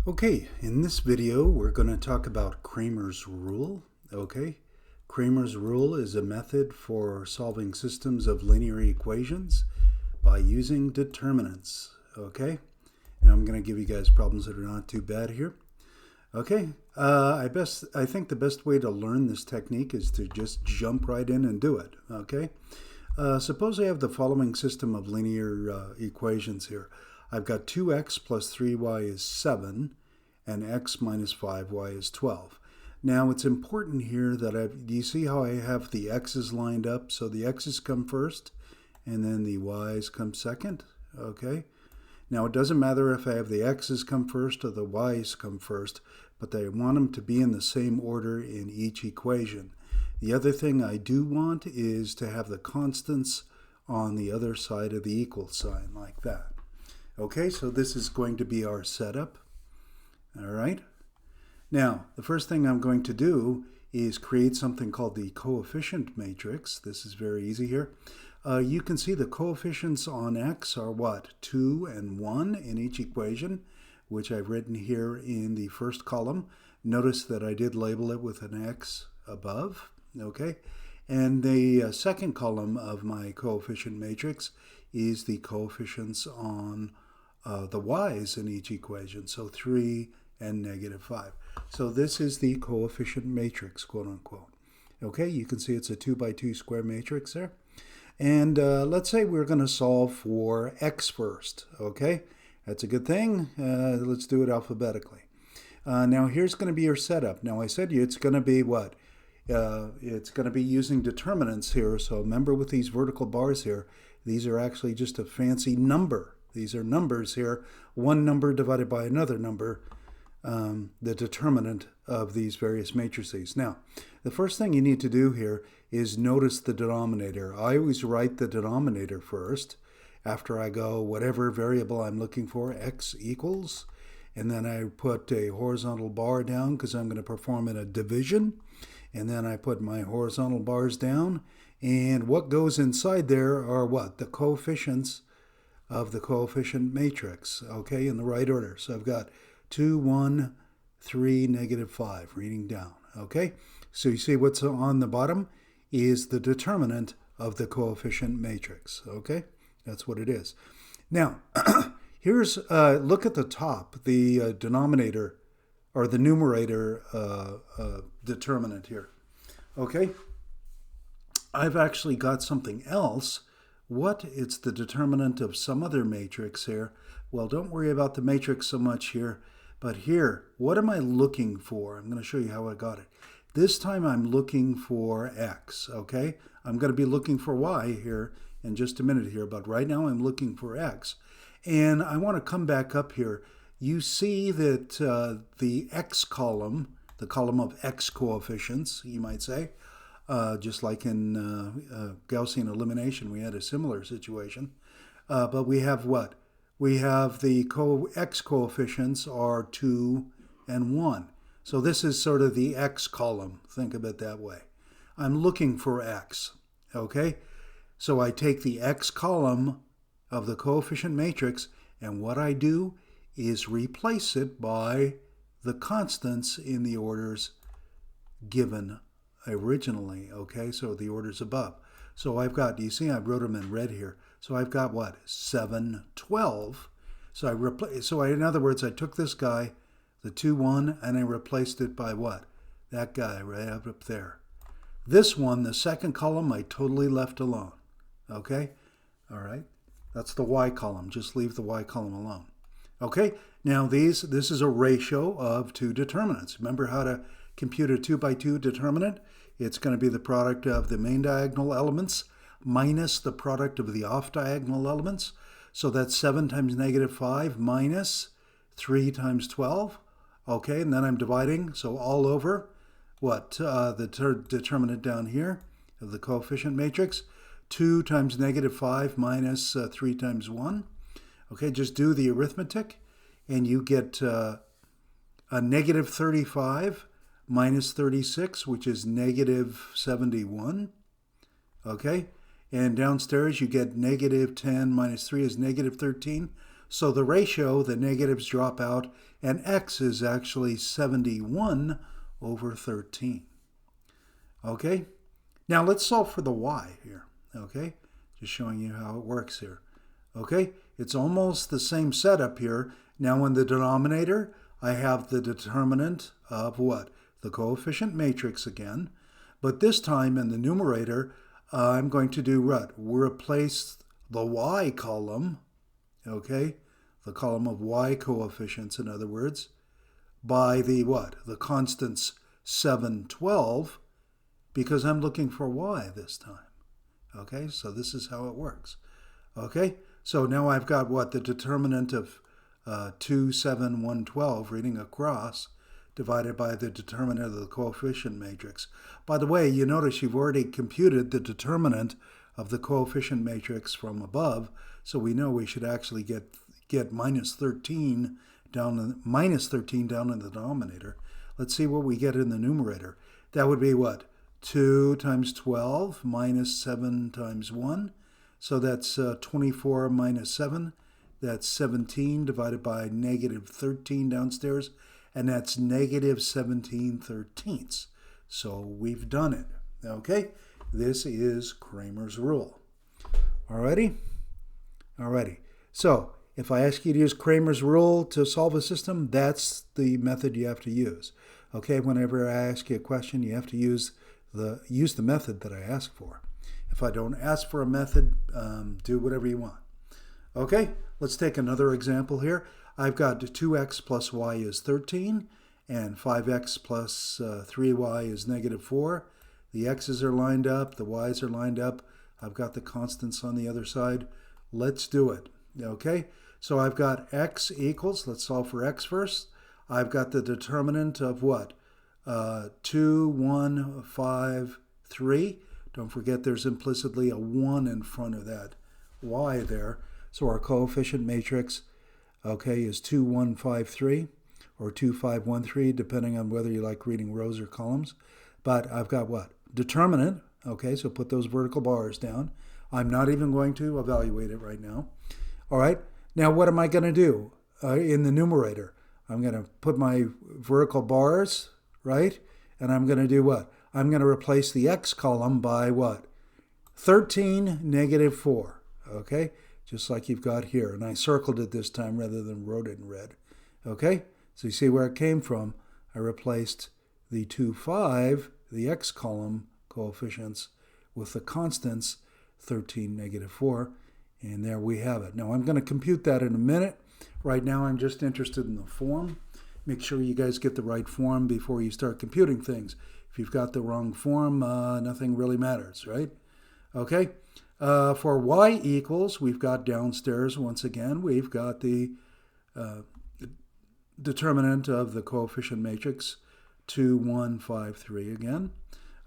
Okay, in this video we're going to talk about Cramer's rule. Okay, Cramer's rule is a method for solving systems of linear equations by using determinants. Okay, and I'm going to give you guys problems that are not too bad here. Okay, I think the best way to learn this technique is to just jump right in and do it. Okay, suppose I have the following system of linear equations here. I've got 2x plus 3y is 7, and x minus 5y is 12. Now it's important here that do you see how I have the x's lined up? So the x's come first, and then the y's come second. Okay. Now it doesn't matter if I have the x's come first or the y's come first, but I want them to be in the same order in each equation. The other thing I do want is to have the constants on the other side of the equal sign, like that. Okay, so this is going to be our setup. All right. Now, the first thing I'm going to do is create something called the coefficient matrix. This is very easy here. You can see the coefficients on x are what? 2 and 1 in each equation, which I've written here in the first column. Notice that I did label it with an x above. Okay. And the second column of my coefficient matrix is the coefficients on the y's in each equation, so 3 and negative 5. So this is the coefficient matrix, quote unquote. Okay, you can see it's a 2 by 2 square matrix there. And let's say we're going to solve for x first. Okay, that's a good thing. Let's do it alphabetically. Now here's going to be your setup. Now I said it's going to be what? It's going to be using determinants here. So remember, with these vertical bars here, these are actually just a fancy number. These are numbers here, one number divided by another number, the determinant of these various matrices. Now, the first thing you need to do here is notice the denominator. I always write the denominator first after I go whatever variable I'm looking for, x equals, and then I put a horizontal bar down because I'm going to perform a division, and then I put my horizontal bars down, and what goes inside there are what? The coefficients of the coefficient matrix, okay, in the right order. So I've got 2, 1, 3, negative 5, reading down, okay? So you see what's on the bottom is the determinant of the coefficient matrix, okay? That's what it is. Now, here's, look at the top, the denominator, or the numerator determinant here, okay? I've actually got something else. What? It's the determinant of some other matrix here. Well, don't worry about the matrix so much here. But here, what am I looking for? I'm going to show you how I got it. This time I'm looking for x, okay? I'm going to be looking for y here in just a minute here, but right now I'm looking for x. And I want to come back up here. You see that the x column, the column of x coefficients, you might say, just like in Gaussian elimination, we had a similar situation. But we have what? We have the x coefficients are 2 and 1. So this is sort of the x column. Think of it that way. I'm looking for x, okay? So I take the x column of the coefficient matrix, and what I do is replace it by the constants in the orders given originally, okay, so the orders above. So I've got, you see I wrote them in red here. So I've got what? 7, 12. So in other words, I took this guy, the 2, 1, and I replaced it by what? That guy right up there. This one, the second column, I totally left alone, okay? All right, that's the y column. Just leave the y column alone. Okay, now this is a ratio of two determinants. Remember how to compute a 2 by 2 determinant? It's going to be the product of the main diagonal elements minus the product of the off diagonal elements. So that's 7 times negative 5 minus 3 times 12. Okay, and then I'm dividing, so all over what? The determinant down here of the coefficient matrix. 2 times negative 5 minus 3 times 1. Okay, just do the arithmetic, and you get a negative 35 minus 36, which is negative 71, okay? And downstairs you get negative 10 minus 3 is negative 13, So the ratio, the negatives drop out, and x is actually 71 over 13. Okay? Now let's solve for the y here. Okay? Just showing you how it works here. Okay? It's almost the same setup here. Now in the denominator, I have the determinant of what? The coefficient matrix again. But this time in the numerator, I'm going to do what? Replace the y column, okay? The column of y coefficients, in other words, by the what? The constants 7, 12, because I'm looking for y this time. Okay, so this is how it works. Okay, so now I've got what? The determinant of 2, 7, 1, 12 reading across divided by the determinant of the coefficient matrix. By the way, you notice you've already computed the determinant of the coefficient matrix from above, so we know we should actually get minus 13 down in the denominator. Let's see what we get in the numerator. That would be what? 2 times 12 minus 7 times 1. So that's 24 minus 7. That's 17 divided by negative 13 downstairs. And that's negative 17/13. So we've done it. Okay? This is Cramer's rule. Alrighty? Alrighty. So if I ask you to use Cramer's rule to solve a system, that's the method you have to use. Okay? Whenever I ask you a question, you have to use the method that I ask for. If I don't ask for a method, do whatever you want. Okay? Let's take another example here. I've got 2x plus y is 13, and 5x plus 3y is negative 4. The x's are lined up, the y's are lined up. I've got the constants on the other side. Let's do it. Okay, so I've got x equals, let's solve for x first. I've got the determinant of what? 2, 1, 5, 3. Don't forget there's implicitly a 1 in front of that y there. So our coefficient matrix, okay, is 2, 1, 5, 3 or 2, 5, 1, 3, depending on whether you like reading rows or columns. But I've got what? Determinant. Okay, so put those vertical bars down. I'm not even going to evaluate it right now. All right, now what am I going to do in the numerator? I'm going to put my vertical bars, right? And I'm going to do what? I'm going to replace the x column by what? 13, negative 4. Okay, just like you've got here. And I circled it this time rather than wrote it in red. Okay, so you see where it came from. I replaced the 2, 5, the x column coefficients, with the constants 13, negative 4. And there we have it. Now I'm going to compute that in a minute. Right now I'm just interested in the form. Make sure you guys get the right form before you start computing things. If you've got the wrong form, nothing really matters, right? Okay. For y equals, we've got downstairs, once again, we've got the determinant of the coefficient matrix, 2, 1, 5, 3 again.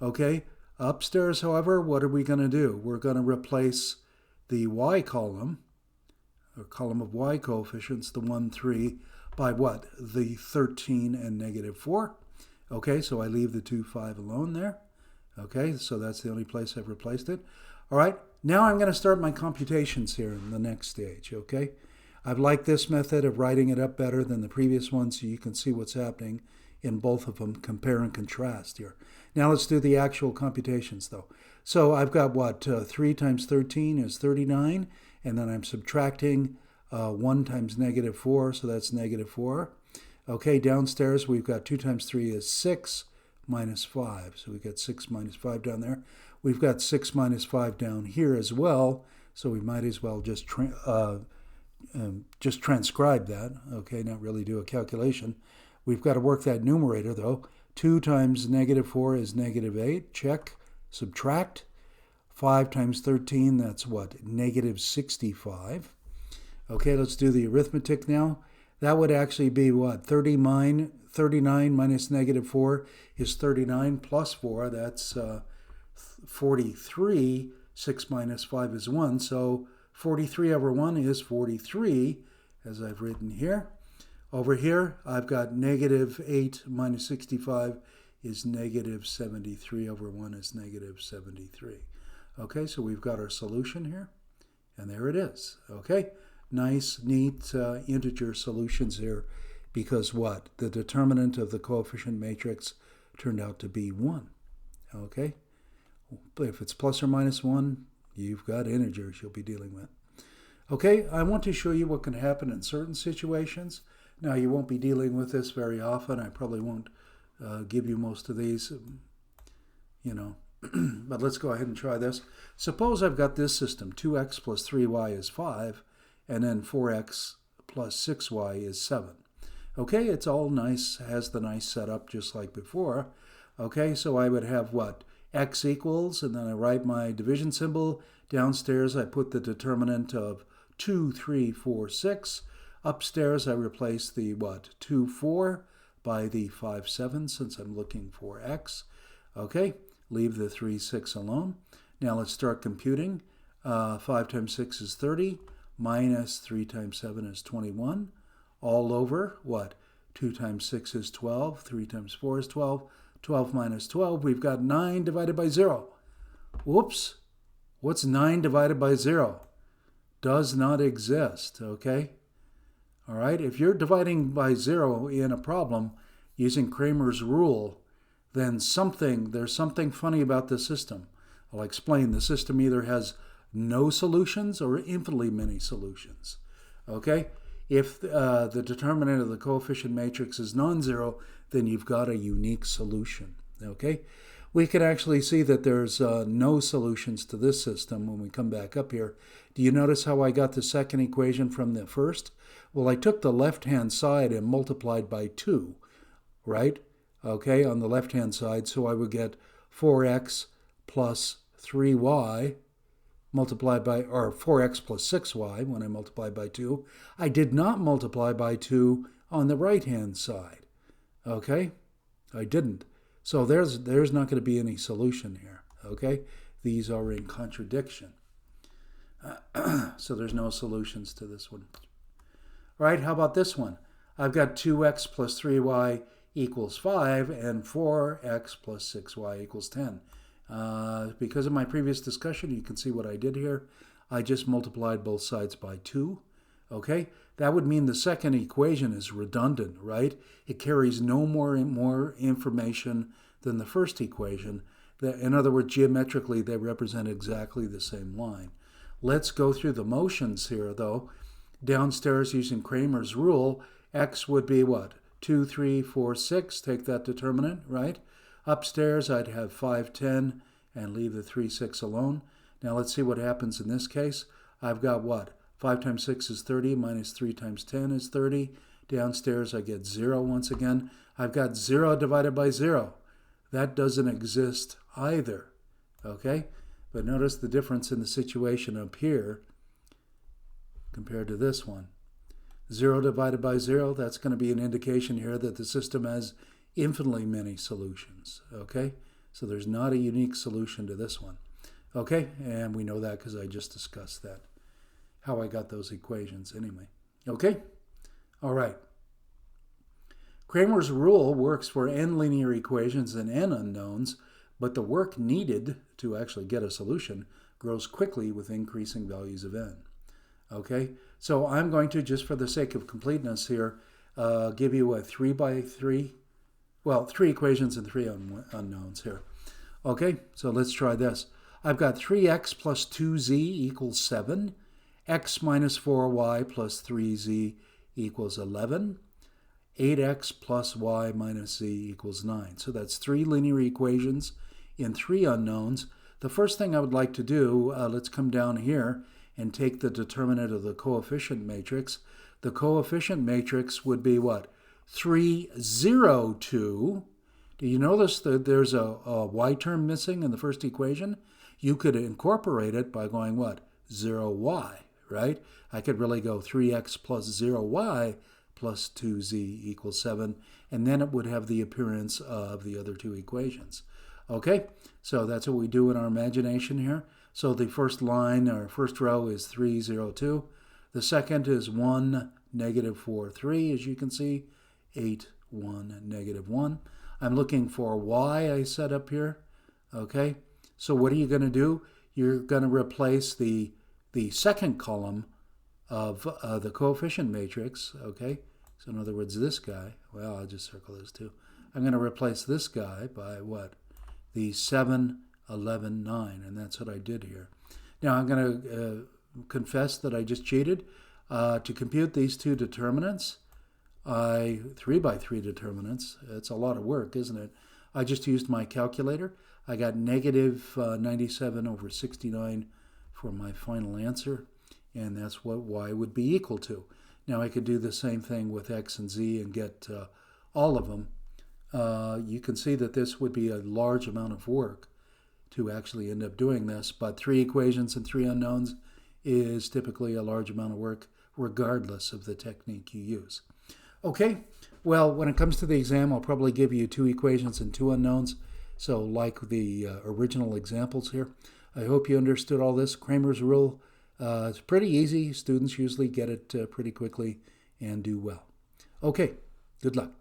Okay. Upstairs, however, what are we going to do? We're going to replace the y column, or column of y coefficients, the 1, 3, by what? The 13 and negative 4. Okay, so I leave the 2, 5 alone there. Okay, so that's the only place I've replaced it. All right, now I'm going to start my computations here in the next stage, okay? I've liked this method of writing it up better than the previous one so you can see what's happening in both of them, compare and contrast here. Now let's do the actual computations though. So I've got what? 3 times 13 is 39, and then I'm subtracting 1 times negative 4, so that's negative 4. Okay, downstairs we've got 2 times 3 is 6 minus 5. So we've got 6 minus 5 down there. We've got 6 minus 5 down here as well, so we might as well just transcribe that. Okay, not really do a calculation. We've got to work that numerator though. 2 times negative 4 is negative 8. Check. Subtract. 5 times 13, that's what? Negative 65. Okay, let's do the arithmetic now. That would actually be what? 39 minus negative 4 is 39 plus 4. That's 43. 6 minus 5 is 1. So 43 over 1 is 43, as I've written here. Over here, I've got negative 8 minus 65 is negative 73 over 1 is negative 73. Okay, so we've got our solution here. And there it is. Okay, nice, neat integer solutions here because what? The determinant of the coefficient matrix turned out to be 1. Okay? But if it's plus or minus 1, you've got integers you'll be dealing with. Okay, I want to show you what can happen in certain situations. Now, you won't be dealing with this very often. I probably won't give you most of these, but let's go ahead and try this. Suppose I've got this system, 2x plus 3y is 5, and then 4x plus 6y is 7. Okay, it's all nice, has the nice setup just like before. Okay, so I would have what? X equals, and then I write my division symbol. Downstairs, I put the determinant of 2, 3, 4, 6. Upstairs, I replace the 2, 4 by the 5, 7, since I'm looking for x. Okay, leave the 3, 6 alone. Now let's start computing. 5 times 6 is 30, minus 3 times 7 is 21. All over, what? 2 times 6 is 12, 3 times 4 is 12. 12 minus 12, we've got 9 divided by 0. Whoops, what's 9 divided by 0? Does not exist, okay? All right, if you're dividing by 0 in a problem using Cramer's rule, then there's something funny about the system. I'll explain. The system either has no solutions or infinitely many solutions, okay? If the determinant of the coefficient matrix is non-zero, then you've got a unique solution, okay? We can actually see that there's no solutions to this system when we come back up here. Do you notice how I got the second equation from the first? Well, I took the left-hand side and multiplied by 2, right? Okay, on the left-hand side, so I would get 4x plus 3y multiplied by, or 4x plus 6y when I multiply by 2. I did not multiply by 2 on the right-hand side. Okay, I didn't. So there's not going to be any solution here. Okay, these are in contradiction. So there's no solutions to this one. All right, how about this one? I've got 2x plus 3y equals 5 and 4x plus 6y equals 10. Because of my previous discussion, you can see what I did here. I just multiplied both sides by 2. Okay, that would mean the second equation is redundant, right? It carries no more information than the first equation. In other words, geometrically, they represent exactly the same line. Let's go through the motions here, though. Downstairs, using Cramer's rule, x would be what? 2, 3, 4, 6. Take that determinant, right? Upstairs, I'd have 5, 10, and leave the 3, 6 alone. Now, let's see what happens in this case. I've got what? 5 times 6 is 30, minus 3 times 10 is 30. Downstairs, I get 0 once again. I've got 0 divided by 0. That doesn't exist either, okay? But notice the difference in the situation up here compared to this one. 0 divided by 0, that's going to be an indication here that the system has infinitely many solutions, okay? So there's not a unique solution to this one, okay? And we know that because I just discussed that, how I got those equations anyway, okay? All right. Cramer's rule works for n linear equations and n unknowns, but the work needed to actually get a solution grows quickly with increasing values of n. Okay, so I'm going to, just for the sake of completeness here, give you a 3 equations and 3 unknowns here. Okay, so let's try this. I've got 3x plus 2z equals 7, x minus 4y plus 3z equals 11, 8x plus y minus z equals 9. So that's 3 linear equations in 3 unknowns. The first thing I would like to do, let's come down here and take the determinant of the coefficient matrix. The coefficient matrix would be what? 3, 0, 2. Do you notice that there's a y term missing in the first equation? You could incorporate it by going what? 0y, right? I could really go 3x plus 0y plus 2z equals 7, and then it would have the appearance of the other 2 equations. Okay, so that's what we do in our imagination here. So the first line, or first row, is 3, 0, 2. The second is 1, negative 4, 3, as you can see, 8, 1, negative 1. I'm looking for y, I set up here. Okay, so what are you going to do? You're going to replace the second column of the coefficient matrix, okay? So in other words, this guy, well, I'll just circle this too. I'm going to replace this guy by what? The 7, 11, 9, and that's what I did here. Now I'm going to confess that I just cheated. To compute these two determinants, 3 by 3 determinants, it's a lot of work, isn't it? I just used my calculator. I got negative 97 over 69 for my final answer, and that's what y would be equal to. Now I could do the same thing with x and z and get all of them. You can see that this would be a large amount of work to actually end up doing this, but 3 equations and 3 unknowns is typically a large amount of work regardless of the technique you use. Okay, well, when it comes to the exam, I'll probably give you 2 equations and 2 unknowns, so like the original examples here. I hope you understood all this. Cramer's rule, it's pretty easy. Students usually get it pretty quickly and do well. Okay, good luck.